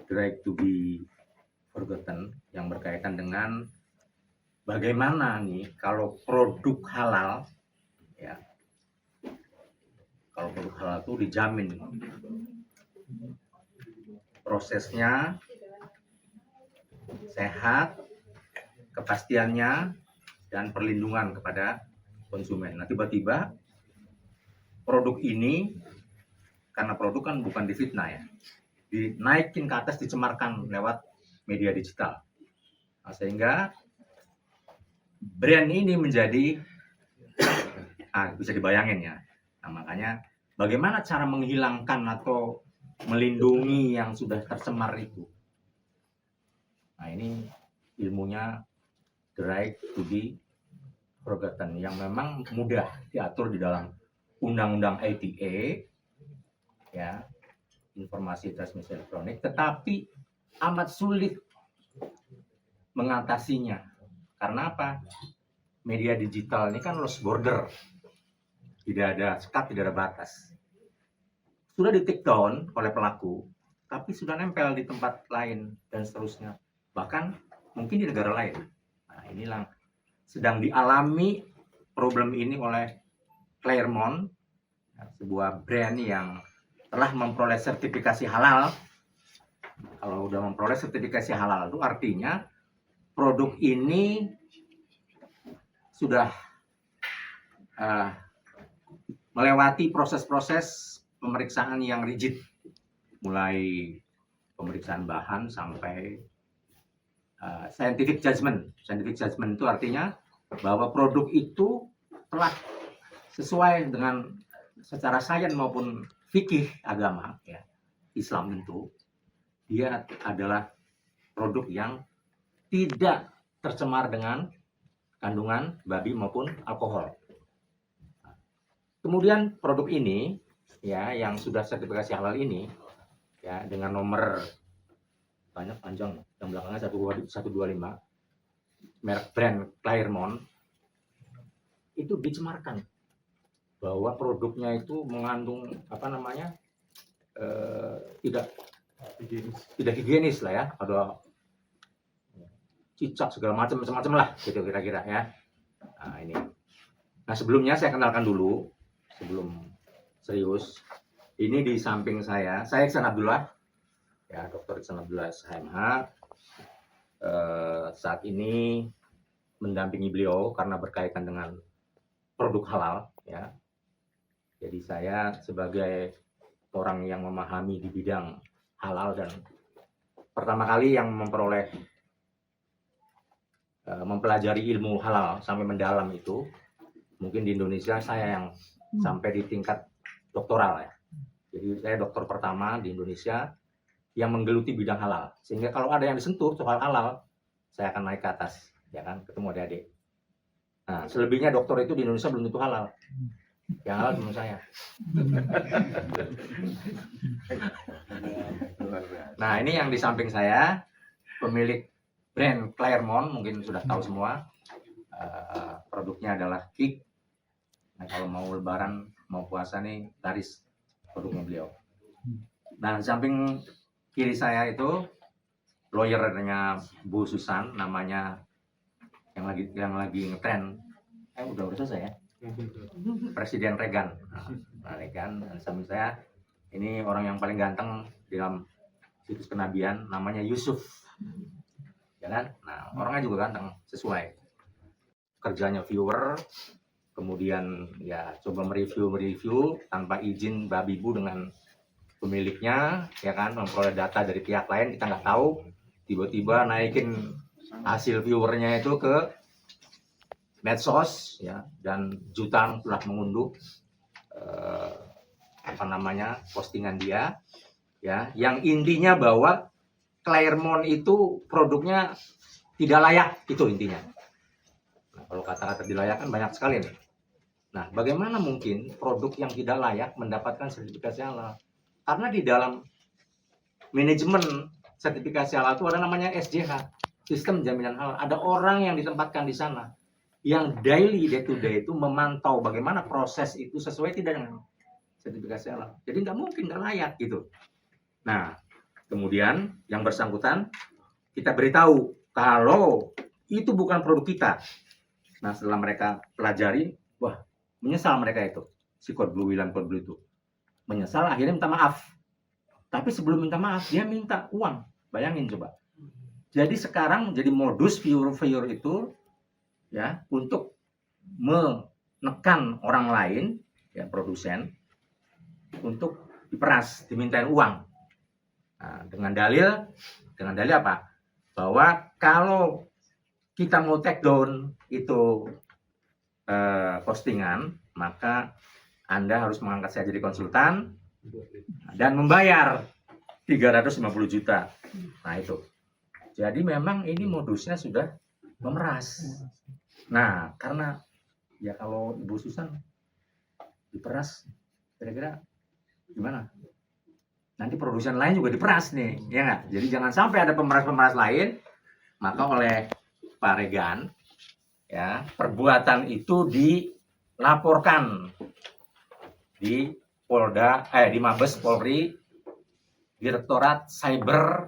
the right to be forgotten yang berkaitan dengan bagaimana nih kalau produk halal, ya, kalau produk halal itu dijamin prosesnya sehat, kepastiannya, dan perlindungan kepada konsumen. Nah, tiba-tiba produk ini, karena produk kan bukan difitnah ya, dinaikin ke atas, dicemarkan lewat media digital. Nah, sehingga brand ini menjadi, bisa dibayangin ya. Nah, makanya bagaimana cara menghilangkan atau melindungi yang sudah tercemar itu. Nah, ini ilmunya the right to be forgotten yang memang mudah diatur di dalam Undang-Undang ITA, ya, informasi transmisi elektronik, tetapi amat sulit mengatasinya. Karena apa? Media digital ini kan lost border, tidak ada sekat, tidak ada batas. Sudah di take down oleh pelaku, tapi sudah nempel di tempat lain dan seterusnya. Bahkan mungkin di negara lain. Nah, inilah sedang dialami problem ini oleh Claremont, sebuah brand yang telah memperoleh sertifikasi halal. Kalau udah memperoleh sertifikasi halal itu artinya produk ini sudah melewati proses-proses pemeriksaan yang rigid, mulai pemeriksaan bahan sampai scientific judgment. Scientific judgment itu artinya bahwa produk itu telah sesuai dengan secara sains maupun fikih agama, ya, Islam tentu, dia adalah produk yang tidak tercemar dengan kandungan babi maupun alkohol. Kemudian produk ini, ya, yang sudah sertifikasi halal ini, ya, dengan nomor banyak panjang, yang belakangnya 125, merek brand Claremont, itu dicemarkan bahwa produknya itu mengandung tidak higienis lah ya, ada cicak segala macam lah gitu kira-kira ya. Nah, ini. Nah, sebelumnya saya kenalkan dulu sebelum serius. Ini di samping saya Iksan Abdullah, ya, Dr. Iksan Abdullah SHMH. Saat ini mendampingi beliau karena berkaitan dengan produk halal, ya. Jadi saya sebagai orang yang memahami di bidang halal dan pertama kali yang mempelajari ilmu halal sampai mendalam itu, mungkin di Indonesia saya yang sampai di tingkat doktoral ya. Jadi saya dokter pertama di Indonesia yang menggeluti bidang halal. Sehingga kalau ada yang disentuh soal halal, saya akan naik ke atas, ya kan, ketemu adik-adik. Nah, selebihnya dokter itu di Indonesia belum tentu halal. Yang halal cuma saya. Nah, ini yang di samping saya, pemilik brand Claremont, mungkin sudah tahu semua. Produknya adalah Kick. Nah, kalau mau lebaran, mau puasa nih, laris produknya beliau. Nah, di samping kiri saya itu lawyernya Bu Susan, namanya yang lagi ngetren. Udah selesai ya? Presiden Reagan. Nah, Reagan. Dan samping saya ini orang yang paling ganteng di dalam situs kenabian, namanya Yusuf. Ya kan? Nah, orangnya juga ganteng, sesuai. Kerjanya viewer, kemudian ya coba mereview tanpa izin babi bu dengan pemiliknya, ya kan, memperoleh data dari pihak lain, kita nggak tahu, tiba-tiba naikin hasil viewernya itu ke medsos, ya, dan jutaan telah mengunduh postingan dia, ya, yang intinya bahwa Claremont itu produknya tidak layak, itu intinya. Nah, kalau kata-kata dilayak kan banyak sekali nih. Nah, bagaimana mungkin produk yang tidak layak mendapatkan sertifikasi halal? Karena di dalam manajemen sertifikasi halal itu ada namanya SJH, Sistem Jaminan Halal. Ada orang yang ditempatkan di sana yang daily, day to day itu memantau bagaimana proses itu sesuai tidak dengan sertifikasi halal. Jadi nggak mungkin nggak layak gitu. Nah, Kemudian yang bersangkutan kita beritahu kalau itu bukan produk kita. Nah, setelah mereka pelajari, wah, menyesal mereka itu. Si Code Blue William Code Blue itu. Menyesal, akhirnya minta maaf. Tapi sebelum minta maaf, dia minta uang. Bayangin coba. Jadi sekarang jadi modus viewer itu ya untuk menekan orang lain, ya produsen, untuk diperas, dimintain uang. Nah, dengan dalil apa? Bahwa kalau kita mau take down itu postingan, maka Anda harus mengangkat saya jadi konsultan dan membayar 350 juta. Nah itu. Jadi memang ini modusnya sudah memeras. Nah, karena ya kalau Ibu Susan diperas, kira-kira gimana? Nanti produsen lain juga diperas nih, ya nggak? Jadi jangan sampai ada pemeras-pemeras lain. Maka oleh Pak Regan, ya perbuatan itu dilaporkan di di Mabes Polri, Direktorat Cyber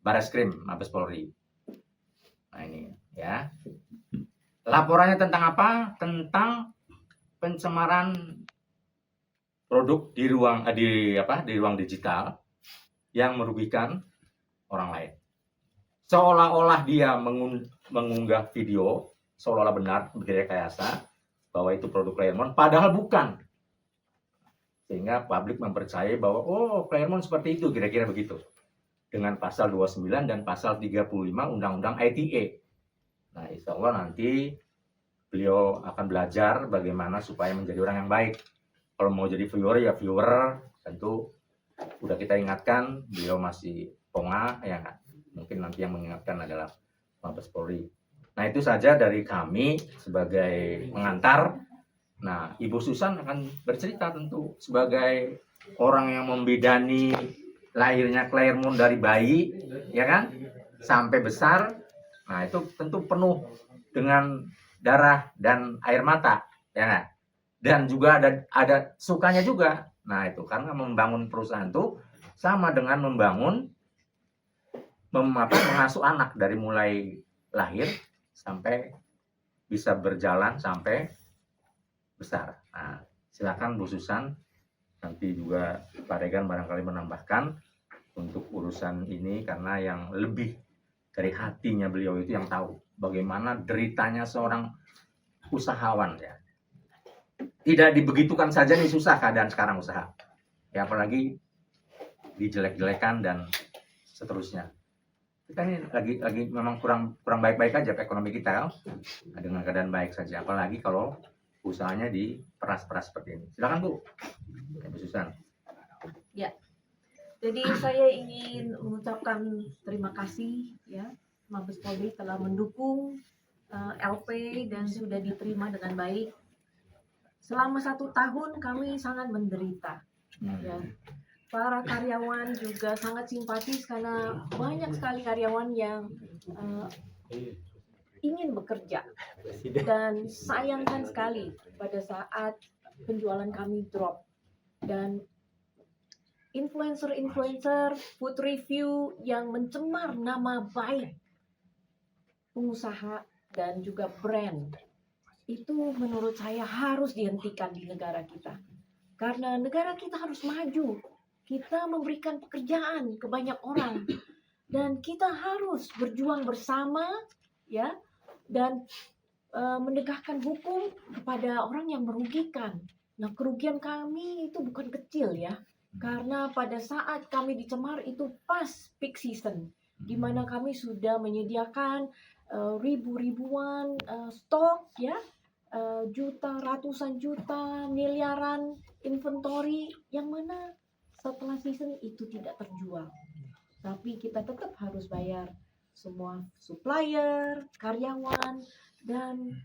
Bareskrim Mabes Polri. Nah ini ya. Laporannya tentang apa? Tentang pencemaran produk di ruang digital yang merugikan orang lain. Seolah-olah dia mengunggah video, seolah-olah benar berrekayasa bahwa itu produk Claremont, padahal bukan. Sehingga publik mempercayai bahwa oh Claremont seperti itu, kira-kira begitu. Dengan pasal 29 dan pasal 35 Undang-Undang ITE. Nah, insya Allah nanti beliau akan belajar bagaimana supaya menjadi orang yang baik. Kalau mau jadi viewer ya viewer, tentu udah kita ingatkan, beliau masih ponga, ya kan? Mungkin nanti yang mengingatkan adalah Mabes Polri. Nah, itu saja dari kami sebagai pengantar. Nah, Ibu Susan akan bercerita tentu sebagai orang yang membidani lahirnya Claremont dari bayi, ya kan, sampai besar. Nah, itu tentu penuh dengan darah dan air mata, ya kan? Dan juga ada sukanya juga. Nah, itu karena membangun perusahaan itu sama dengan mengasuh anak dari mulai lahir sampai bisa berjalan sampai besar. Nah, silakan Bu Susan, nanti juga Pak Regan barangkali menambahkan untuk urusan ini, karena yang lebih dari hatinya beliau itu yang tahu bagaimana deritanya seorang usahawan ya. Tidak dibegitukan saja nih, susah keadaan sekarang usaha. Ya apalagi dijelek-jelekan dan seterusnya. Kita ini lagi memang kurang baik-baik aja ekonomi kita dengan keadaan baik saja. Apalagi kalau usahanya diperas-peras seperti ini. Silakan Bu, Bu Susan. Ya. Jadi saya ingin mengucapkan terima kasih ya Mabes Polri telah mendukung LP dan sudah diterima dengan baik. Selama 1 tahun kami sangat menderita. Ya. Para karyawan juga sangat simpatis karena banyak sekali karyawan yang ingin bekerja. Dan sayangkan sekali pada saat penjualan kami drop. Dan influencer, food review yang mencemar nama baik pengusaha dan juga brand, itu menurut saya harus dihentikan di negara kita. Karena negara kita harus maju. Kita memberikan pekerjaan ke banyak orang. Dan kita harus berjuang bersama ya dan menegakkan hukum kepada orang yang merugikan. Nah, kerugian kami itu bukan kecil ya. Karena pada saat kami dicemar itu pas peak season, di mana kami sudah menyediakan ribuan stok ya, ratusan juta, miliaran inventory yang mana setelah season itu tidak terjual. Tapi kita tetap harus bayar semua supplier, karyawan, dan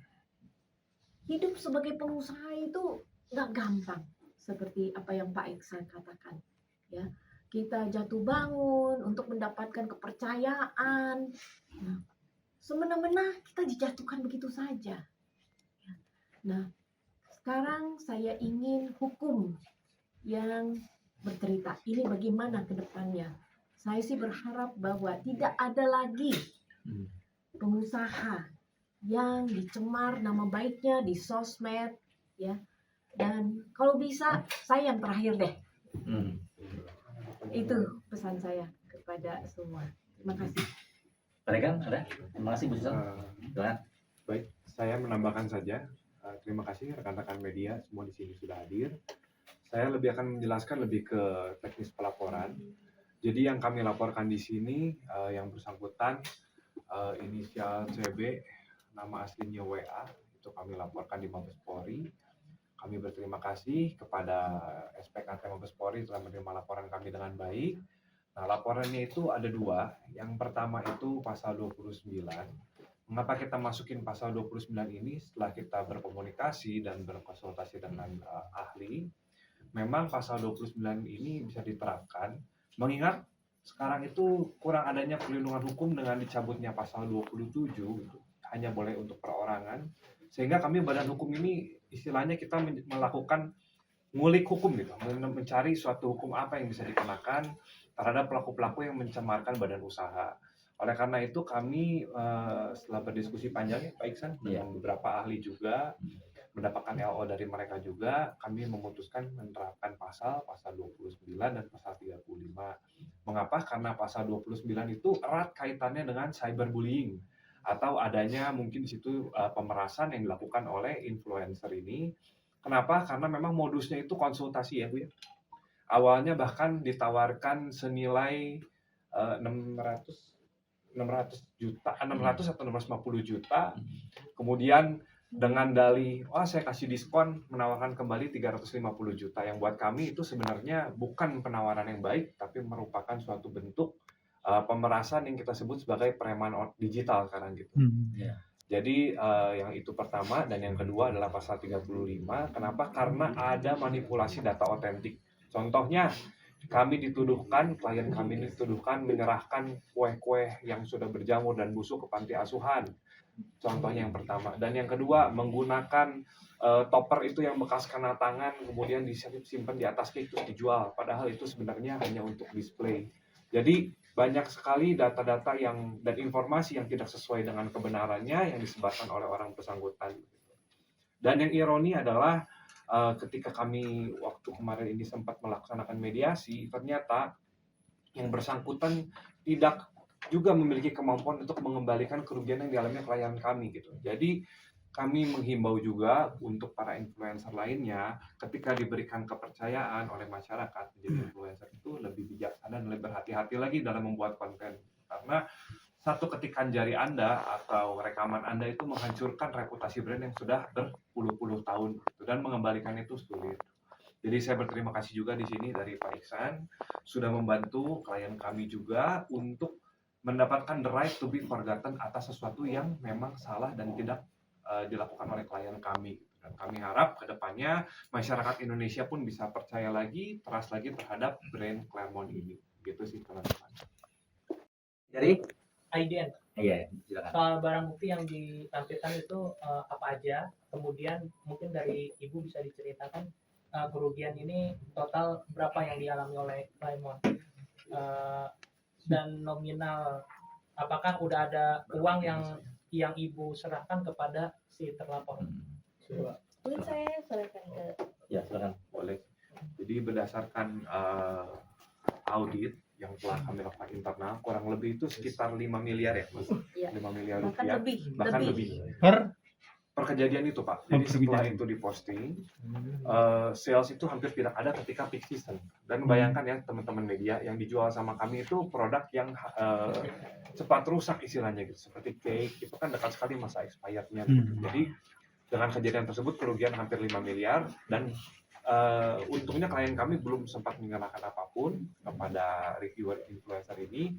hidup sebagai pengusaha itu nggak gampang. Seperti apa yang Pak Iksan katakan, ya kita jatuh bangun untuk mendapatkan kepercayaan. Nah, semena-mena kita dijatuhkan begitu saja. Nah, sekarang saya ingin hukum yang bercerita ini bagaimana ke depannya. Saya sih berharap bahwa tidak ada lagi pengusaha yang dicemar nama baiknya di sosmed, ya. Dan kalau bisa, saya yang terakhir deh. Itu pesan saya kepada semua. Terima kasih. Rekan ada? Terima kasih Bu Susan. Silakan. Baik, saya menambahkan saja. Terima kasih rekan-rekan media semua di sini sudah hadir. Saya lebih akan menjelaskan lebih ke teknis pelaporan. Jadi yang kami laporkan di sini yang bersangkutan inisial CB, nama aslinya WA, itu kami laporkan di Mabes Polri. Kami berterima kasih kepada SPKT Mabes Polri telah menerima laporan kami dengan baik. Nah, laporannya itu ada dua. Yang pertama itu pasal 29. Mengapa kita masukin pasal 29 ini setelah kita berkomunikasi dan berkonsultasi dengan ahli? Memang pasal 29 ini bisa diterapkan, mengingat sekarang itu kurang adanya perlindungan hukum dengan dicabutnya pasal 27, gitu. Hanya boleh untuk perorangan. Sehingga kami badan hukum ini istilahnya kita melakukan ngulik hukum gitu, mencari suatu hukum apa yang bisa dikenakan terhadap pelaku-pelaku yang mencemarkan badan usaha. Oleh karena itu kami setelah berdiskusi panjang Pak Iksan dengan beberapa ahli juga, mendapatkan LO dari mereka juga, kami memutuskan menerapkan pasal 29 dan pasal 35. Mengapa? Karena pasal 29 itu erat kaitannya dengan cyberbullying atau adanya mungkin di situ pemerasan yang dilakukan oleh influencer ini. Kenapa? Karena memang modusnya itu konsultasi ya Bu ya. Awalnya bahkan ditawarkan senilai 600 juta, 600 atau 650 juta. Kemudian dengan dalih, saya kasih diskon, menawarkan kembali 350 juta. Yang buat kami itu sebenarnya bukan penawaran yang baik, tapi merupakan suatu bentuk pemerasan yang kita sebut sebagai preman digital sekarang gitu. Jadi yang itu pertama, dan yang kedua adalah pasal 35. Kenapa? Karena ada manipulasi data otentik. Contohnya, klien kami dituduhkan menyerahkan kue-kue yang sudah berjamur dan busuk ke panti asuhan. Contohnya yang pertama. Dan yang kedua, menggunakan topper itu yang bekas kena tangan, kemudian disimpan di atas cake terus dijual. Padahal itu sebenarnya hanya untuk display. Jadi banyak sekali data-data dan informasi yang tidak sesuai dengan kebenarannya yang disebarkan oleh orang bersangkutan. Dan yang ironi adalah ketika kami waktu kemarin ini sempat melaksanakan mediasi, ternyata yang bersangkutan tidak juga memiliki kemampuan untuk mengembalikan kerugian yang dialami klien kami gitu. Jadi kami menghimbau juga untuk para influencer lainnya, ketika diberikan kepercayaan oleh masyarakat menjadi influencer itu lebih bijaksana dan lebih berhati-hati lagi dalam membuat konten. Karena satu ketikan jari Anda atau rekaman Anda itu menghancurkan reputasi brand yang sudah berpuluh-puluh tahun gitu, dan mengembalikan itu sulit. Jadi saya berterima kasih juga di sini dari Pak Iksan sudah membantu klien kami juga untuk mendapatkan the right to be forgotten atas sesuatu yang memang salah dan tidak dilakukan oleh klien kami. Dan kami harap ke depannya masyarakat Indonesia pun bisa percaya lagi, trust lagi terhadap brand Claremont ini. Gitu sih teman-teman. Dari Aiden, iya, silakan. soal barang bukti yang ditampilkan itu apa aja, kemudian mungkin dari Ibu bisa diceritakan kerugian ini total berapa yang dialami oleh Claremont, dan nominal, apakah udah ada uang yang Ibu serahkan kepada si terlapor? Mungkin saya serahkan ke Ya, silakan. Boleh. Jadi berdasarkan audit yang telah kami lakukan internal, kurang lebih itu sekitar 5 miliar ya, Mas? Iya. 5 miliar bahkan rupiah. lebih. Bahkan lebih. Per kejadian itu Pak. Jadi setelah itu diposting, sales itu hampir tidak ada ketika peak season. Dan bayangkan ya teman-teman media, yang dijual sama kami itu produk yang cepat rusak istilahnya gitu. Seperti cake, itu kan dekat sekali masa expirednya. Gitu. Jadi dengan kejadian tersebut kerugian hampir 5 miliar dan untungnya klien kami belum sempat mengenakan apapun kepada reviewer influencer ini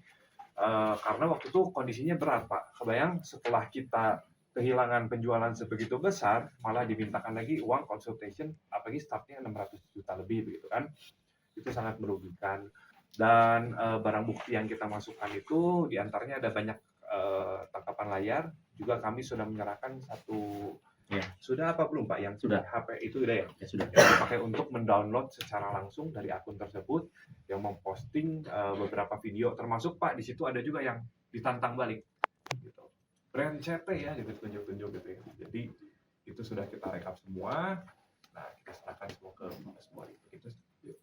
karena waktu itu kondisinya berat Pak. Kebayang setelah kita kehilangan penjualan sebegitu besar, malah dimintakan lagi uang consultation, apalagi startnya 600 juta lebih begitu kan. Itu sangat merugikan. Dan barang bukti yang kita masukkan itu diantaranya ada banyak tangkapan layar. Juga kami sudah menyerahkan satu Iya. Sudah apa belum Pak? Yang Sudah. HP itu udah ya? Ya sudah. Yang dipakai untuk mendownload secara langsung dari akun tersebut, yang memposting beberapa video, termasuk Pak di situ ada juga yang ditantang balik, gitu. Brand CT ya, gitu tunjuk-tunjuk gitu ya. Jadi itu sudah kita rekap semua. Nah, kita serahkan semua ke semua itu.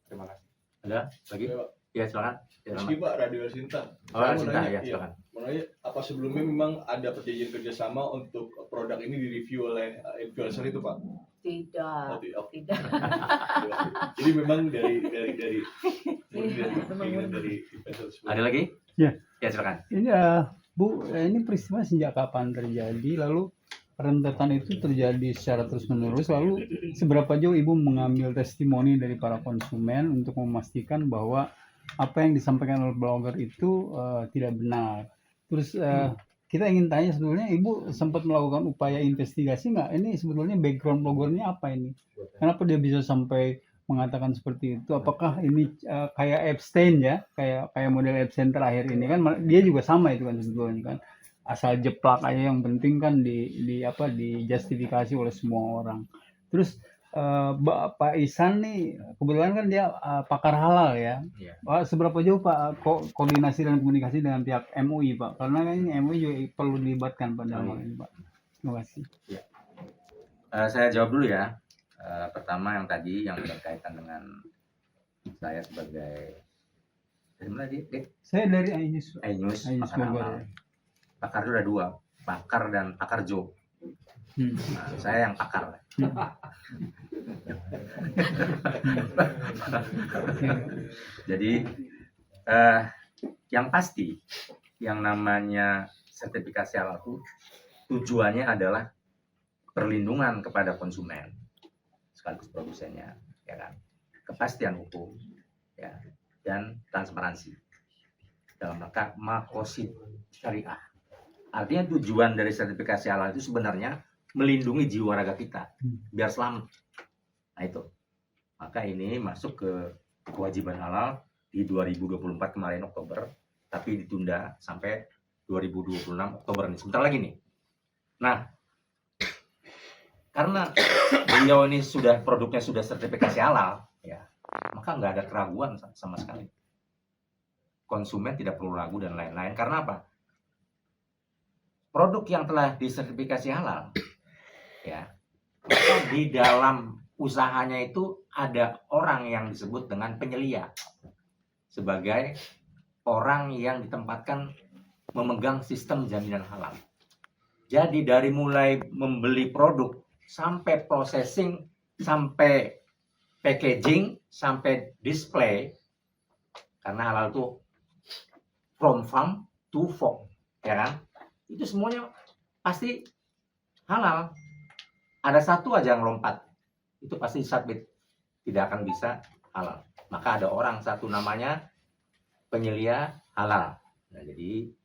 Terima kasih. Ada lagi? Iya, Pak. Ya silakan. Meski Pak, Radio Sinta. Oh, Saya mau Sinta, nanya, ya iya. silakan. Mau nanya, apa sebelumnya memang ada perjanjian kerjasama untuk produk ini direview oleh influencer itu Pak? Tidak, Oke. tidak. Jadi memang dari Memang dari influencer tersebut. Ada lagi? Ya. Ya silakan. Ini Bu, ini peristiwa sejak kapan terjadi? Lalu rentetan itu terjadi secara terus-menerus. Lalu seberapa jauh Ibu mengambil testimoni dari para konsumen untuk memastikan bahwa apa yang disampaikan oleh blogger itu tidak benar? Terus kita ingin tanya sebetulnya Ibu sempat melakukan upaya investigasi nggak? Ini sebetulnya background bloggernya apa ini? Kenapa dia bisa sampai mengatakan seperti itu? Apakah ini kayak Epstein ya, kayak model Epstein terakhir ini kan dia juga sama itu kan sebetulnya kan, asal jeplak aja yang penting kan dijustifikasi oleh semua orang. Terus Pak Ihsan nih kebetulan kan dia pakar halal ya. Iya. Pak, seberapa jauh Pak koordinasi dan komunikasi dengan pihak MUI Pak? Karena kan ini MUI juga perlu dilibatkan pada hal ini Pak. Terima kasih. Saya jawab dulu ya. Pertama yang tadi yang berkaitan dengan saya sebagai dari mana dia? Saya dari Ainus. Ainus, Ainus pakar Bogor. halal. Pakar itu ada dua, pakar dan pakar Jo. Nah, saya yang pakar. Jadi yang pasti yang namanya sertifikasi halal itu tujuannya adalah perlindungan kepada konsumen sekaligus produsennya, ya kan, kepastian hukum, ya, dan transparansi dalam rangka makosid syariah. Artinya tujuan dari sertifikasi halal itu sebenarnya melindungi jiwa raga kita biar selamat. Nah itu, maka ini masuk ke kewajiban halal di 2024 kemarin Oktober, tapi ditunda sampai 2026 Oktober ini, sebentar lagi nih. Nah, karena beliau ini produknya sudah sertifikasi halal, ya, maka nggak ada keraguan sama sekali. Konsumen tidak perlu ragu dan lain-lain. Karena apa? Produk yang telah disertifikasi halal, ya, maka di dalam usahanya itu ada orang yang disebut dengan penyelia sebagai orang yang ditempatkan memegang sistem jaminan halal. Jadi dari mulai membeli produk sampai processing, sampai packaging, sampai display, karena halal itu from farm to fork, ya kan? Itu semuanya pasti halal. Ada satu aja yang lompat, itu pasti submit, tidak akan bisa halal. Maka ada orang satu namanya penyelia halal. Nah, jadi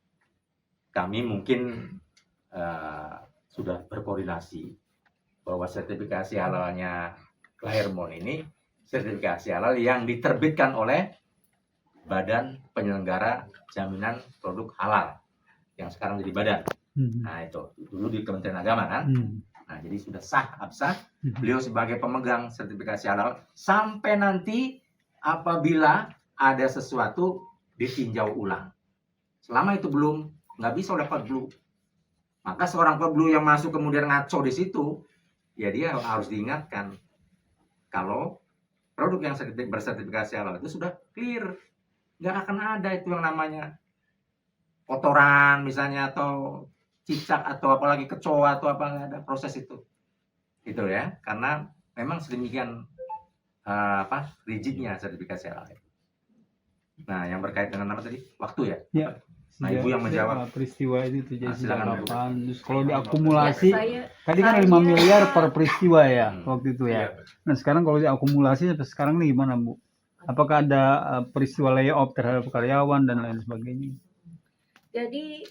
kami mungkin sudah berkoordinasi bahwa sertifikasi halalnya Claremont ini sertifikasi halal yang diterbitkan oleh Badan Penyelenggara Jaminan Produk Halal yang sekarang jadi badan. Nah itu dulu di Kementerian Agama kan. Nah jadi sudah sah absah beliau sebagai pemegang sertifikasi halal sampai nanti apabila ada sesuatu ditinjau ulang. Selama itu belum, nggak bisa oleh Code Blue. Maka seorang Code Blue yang masuk kemudian ngaco di situ, ya dia harus diingatkan kalau produk yang bersertifikasi halal itu sudah clear. Nggak akan ada itu yang namanya kotoran misalnya atau cicak atau apalagi kecoa atau apa, nggak ada proses itu. Gitu ya, karena memang sedemikian rigidnya sertifikasi halal. Nah, yang berkait dengan apa tadi? Waktu ya? Ya. Nah, Ibu yang menjawab. Peristiwa itu terjadi sejak Silakan, Bu. kapan? Terus kalau diakumulasi, Ya, tadi kan saya- 5 miliar per peristiwa ya waktu itu Iya. ya. Nah sekarang kalau diakumulasi sampai sekarang nih gimana Bu? Apakah ada peristiwa layoff terhadap karyawan dan lain sebagainya? Jadi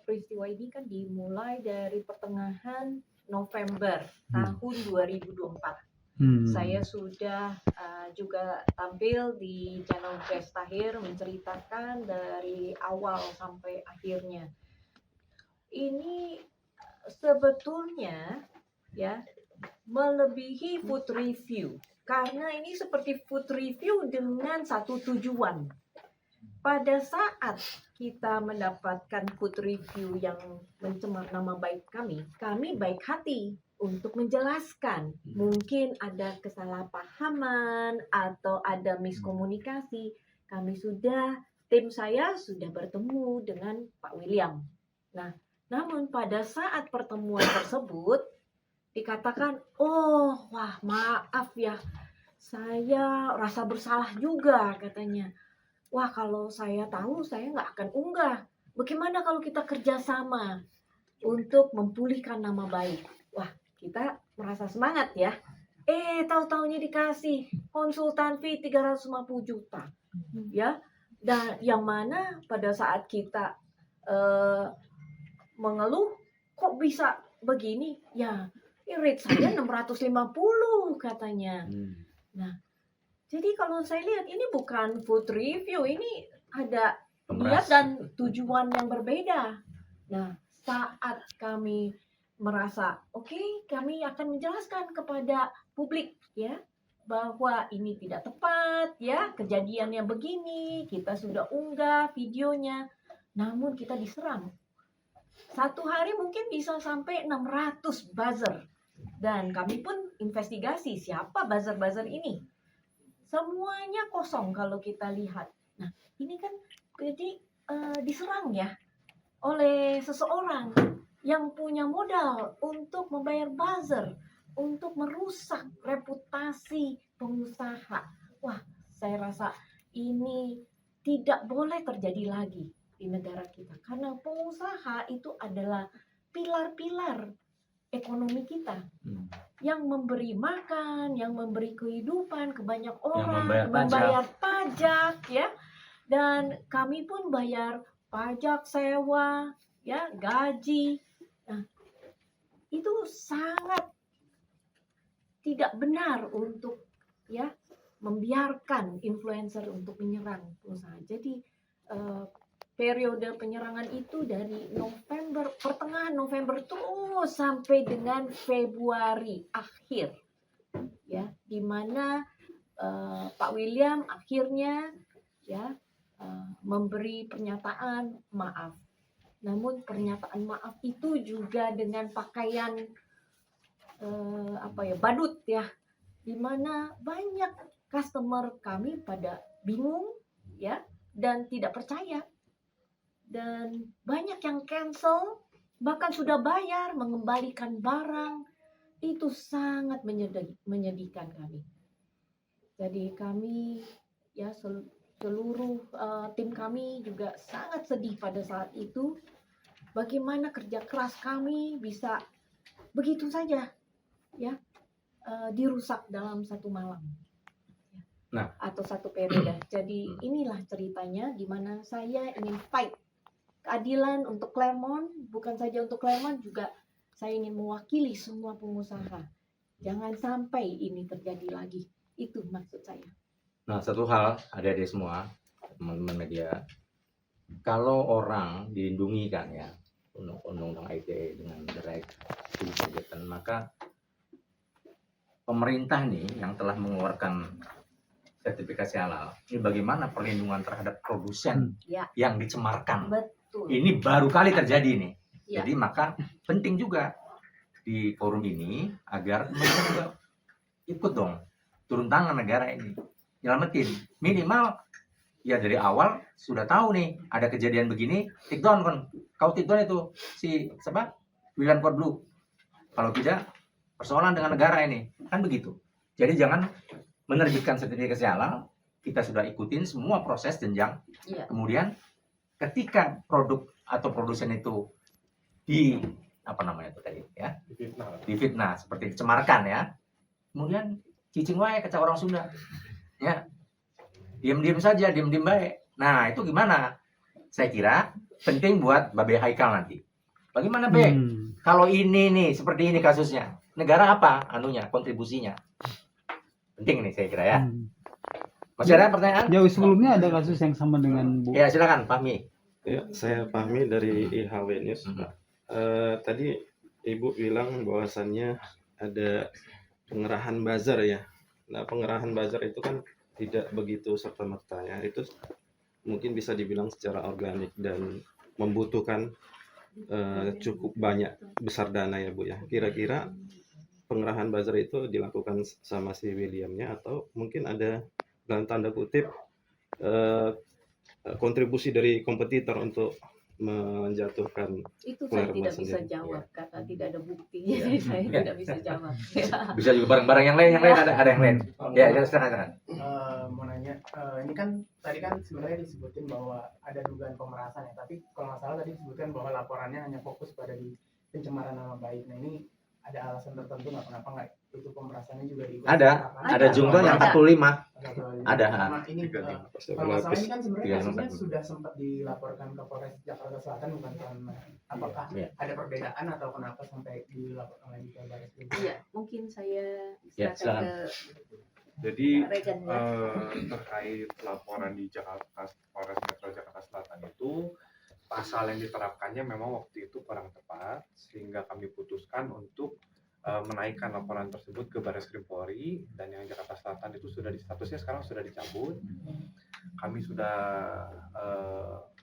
peristiwa ini kan dimulai dari pertengahan November tahun 2024. Saya sudah juga tampil di channel Grace Tahir menceritakan dari awal sampai akhirnya. Ini sebetulnya ya, melebihi food review. Karena ini seperti food review dengan satu tujuan. Pada saat kita mendapatkan food review yang mencemar nama baik kami baik hati untuk menjelaskan. Mungkin ada kesalahpahaman atau ada miskomunikasi. Tim saya sudah bertemu dengan Pak William. Nah, namun pada saat pertemuan tersebut dikatakan, oh, wah maaf ya, saya rasa bersalah juga katanya. Wah, kalau saya tahu, saya nggak akan unggah. Bagaimana kalau kita kerjasama untuk memulihkan nama baik? Wah, kita merasa semangat ya. Tahu-taunya dikasih konsultan fee 350 juta. Ya, dan yang mana pada saat kita mengeluh, kok bisa begini? Ya, rate saya 650 katanya. Nah, jadi kalau saya lihat ini bukan food review, ini ada niat dan tujuan yang berbeda. Nah, saat kami merasa oke, kami akan menjelaskan kepada publik ya bahwa ini tidak tepat ya, kejadiannya begini, kita sudah unggah videonya, namun kita diserang. Satu hari mungkin bisa sampai 600 buzzer. Dan kami pun investigasi siapa buzzer-buzzer ini. Semuanya kosong kalau kita lihat. Nah, ini kan jadi diserang ya oleh seseorang yang punya modal untuk membayar buzzer, untuk merusak reputasi pengusaha. Wah, saya rasa ini tidak boleh terjadi lagi di negara kita. Karena pengusaha itu adalah pilar-pilar ekonomi kita, yang memberi makan, yang memberi kehidupan ke banyak orang, membayar pajak ya, dan kami pun bayar pajak sewa ya, gaji. Nah, itu sangat tidak benar untuk ya membiarkan influencer untuk menyerang pengusaha. Jadi periode penyerangan itu dari November, pertengahan November terus sampai dengan Februari akhir, ya, di mana Pak William akhirnya ya memberi pernyataan maaf. Namun pernyataan maaf itu juga dengan pakaian badut ya, di mana banyak customer kami pada bingung ya dan tidak percaya. Dan banyak yang cancel, bahkan sudah bayar mengembalikan barang. Itu sangat menyedihkan kami. Jadi kami ya seluruh tim kami juga sangat sedih pada saat itu. Bagaimana kerja keras kami bisa begitu saja ya dirusak dalam satu malam. Nah, atau satu periode. Jadi inilah ceritanya di mana saya ingin fight keadilan untuk Claremont, bukan saja untuk Claremont, juga saya ingin mewakili semua pengusaha. Jangan sampai ini terjadi lagi. Itu maksud saya. Nah, satu hal, adik-adik semua, teman-teman media, kalau orang dilindungi kan ya, undang-undang ITE dengan direct kegiatan, maka pemerintah nih yang telah mengeluarkan sertifikasi halal, ini bagaimana perlindungan terhadap produsen yang dicemarkan? Betul. Ini baru kali terjadi nih. Ya. Jadi maka penting juga di forum ini agar mereka juga ikut dong, turun tangan negara ini, nyelamatin. Minimal ya dari awal sudah tahu nih ada kejadian begini, take down kan. Kau take down itu si siapa? William Code Blue. Kalau tidak persoalan dengan negara ini, kan begitu. Jadi jangan menerbitkan sertifikasi halal, kita sudah ikutin semua proses jenjang. Ya. Kemudian ketika produk atau produsen itu di apa namanya itu tadi ya, difitnah seperti dicemarkan ya, kemudian cicing wae kata orang Sunda ya, diam-diam saja, diam-diam baik. Nah itu gimana? Saya kira penting buat Babe Haikal nanti. Bagaimana Be? Kalau ini nih seperti ini kasusnya, negara apa anunya kontribusinya? Penting nih saya kira ya. Masih ada pertanyaan? Jauh sebelumnya ada kasus yang sama dengan Bu. Ya silakan Fahmi. Ya, saya Fahmi dari IHW News. Tadi Ibu bilang bahwasannya ada pengerahan buzzer ya. Nah, pengerahan buzzer itu kan tidak begitu serta-merta ya. Itu mungkin bisa dibilang secara organik dan membutuhkan cukup banyak besar dana ya Bu ya. Kira-kira pengerahan buzzer itu dilakukan sama si Williamnya atau mungkin ada dalam tanda kutip kontribusi dari kompetitor untuk menjatuhkan Itu saya Clairmont tidak bisa sendiri. jawab karena tidak ada bukti, jadi saya tidak bisa jawab. Bisa juga bareng-bareng yang lain ada yang lain. Ya, silakan. Mau nanya, ini kan tadi kan sebenarnya disebutin bahwa ada dugaan pemerasan ya, tapi kalau nggak salah tadi disebutkan bahwa laporannya hanya fokus pada di pencemaran nama baik. Nah ini ada alasan tertentu nggak kenapa nggak itu pemerasannya juga diikut? Ada jumlah yang 45. Ada. Nah ini kalau nggak salah ini kan sebenarnya kasusnya sudah sempat dilaporkan ke Polres Jakarta Selatan bukan karena apakah Iya. ada perbedaan atau kenapa sampai dilaporkan lagi ke Baris Krim? Iya, mungkin saya Ya, silakan silakan. ke Jadi Pak Regan ya. terkait laporan di Jakarta Polres Metro Jakarta Selatan itu pasal yang diterapkannya memang waktu itu kurang tepat sehingga kami putuskan untuk menaikkan laporan tersebut ke Baris Krim Polri dan yang Jakarta Selatan itu sudah statusnya sekarang sudah dicabut. Kami sudah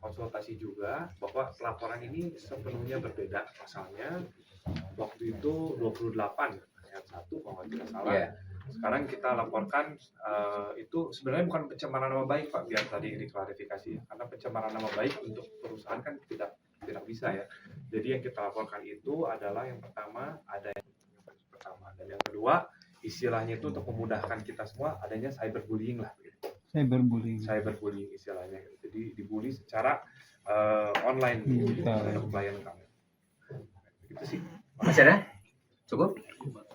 konsultasi juga bahwa laporan ini sepenuhnya berbeda pasalnya. Waktu itu 28 ayat 1 kalau tidak salah. Iya. Sekarang kita laporkan itu sebenarnya bukan pencemaran nama baik Pak, biar tadi diklarifikasi. Karena pencemaran nama baik untuk perusahaan kan tidak bisa ya. Jadi yang kita laporkan itu adalah yang pertama dan yang kedua istilahnya itu untuk memudahkan kita semua adanya cyberbullying lah. Cyberbullying istilahnya. Jadi dibully secara online terhadap klien kami. Gitu sih. Masih ada? Cukup?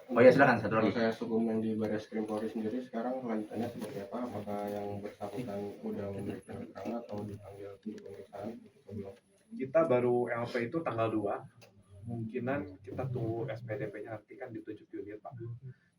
Oh ya, silakan satu lagi. Proses hukum yang di Baris Krim Polri sendiri sekarang lanjutannya seperti apa? Apakah yang bersangkutan udah memberikan keterangan atau dipanggil untuk pemeriksaan atau belum? Kita baru LP itu tanggal 2. Kemungkinan kita tunggu SPDP-nya nanti kan di 7 unit Pak.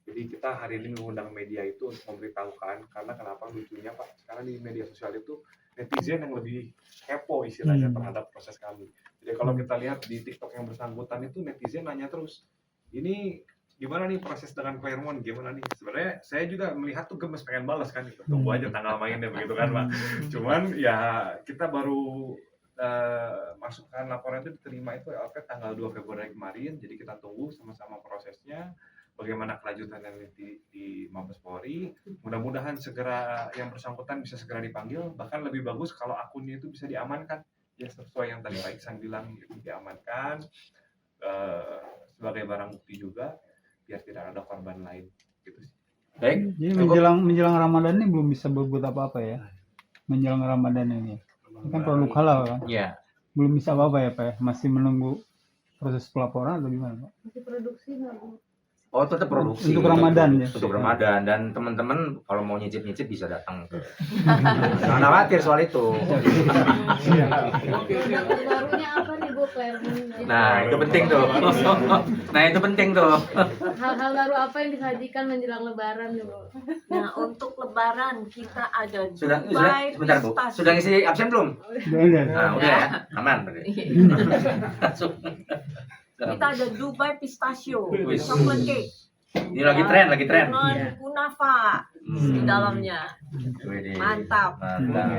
Jadi kita hari ini mengundang media itu untuk memberitahukan karena kenapa lucunya Pak. Sekarang di media sosial itu netizen yang lebih kepo istilahnya terhadap proses kami. Jadi kalau kita lihat di TikTok yang bersangkutan itu netizen nanya terus, ini gimana nih proses dengan Clairmont, gimana nih? Sebenarnya saya juga melihat tuh gemes pengen balas kan, gitu. Tunggu aja tanggal mainnya begitu kan Pak. Cuman ya kita baru masukkan laporan itu diterima itu LP tanggal 2 Februari kemarin, jadi kita tunggu sama-sama prosesnya bagaimana kelanjutannya di Mabes Polri. Mudah-mudahan segera yang bersangkutan bisa segera dipanggil, bahkan lebih bagus kalau akunnya itu bisa diamankan ya sesuai yang tadi Pak Iksan bilang, diamankan sebagai barang bukti juga biar tidak ada korban lain gitu sih. Baik. Jadi menjelang Ramadan ini belum bisa berbuat apa-apa ya. Menjelang Ramadan ini. Ini kan produk halal kan? Iya. Belum bisa apa-apa ya Pak ya? Masih menunggu proses pelaporan atau gimana Pak? Masih produksi nggak Bu? Oh, tetap produksi. Untuk Ramadan ya? Untuk Ramadan. Dan teman-teman kalau mau nyicip-nyicip bisa datang. Jangan khawatir soal itu. Produk terbarunya apa nih Bu Clairmont? Nah, itu penting tuh. Hal-hal baru apa yang disajikan menjelang Lebaran nih Bu? Nah, untuk Lebaran kita ada Sudah, Dubai sebentar Bu. pistachio. Sudah ngisi absen belum? Udah. Nah, udah ya. Aman berarti. Langsung. Kita ada Dubai pistachio, Wih. chocolate cake, Ini lagi tren. dengan kunafa di dalamnya. Widih. Mantap. Mantap.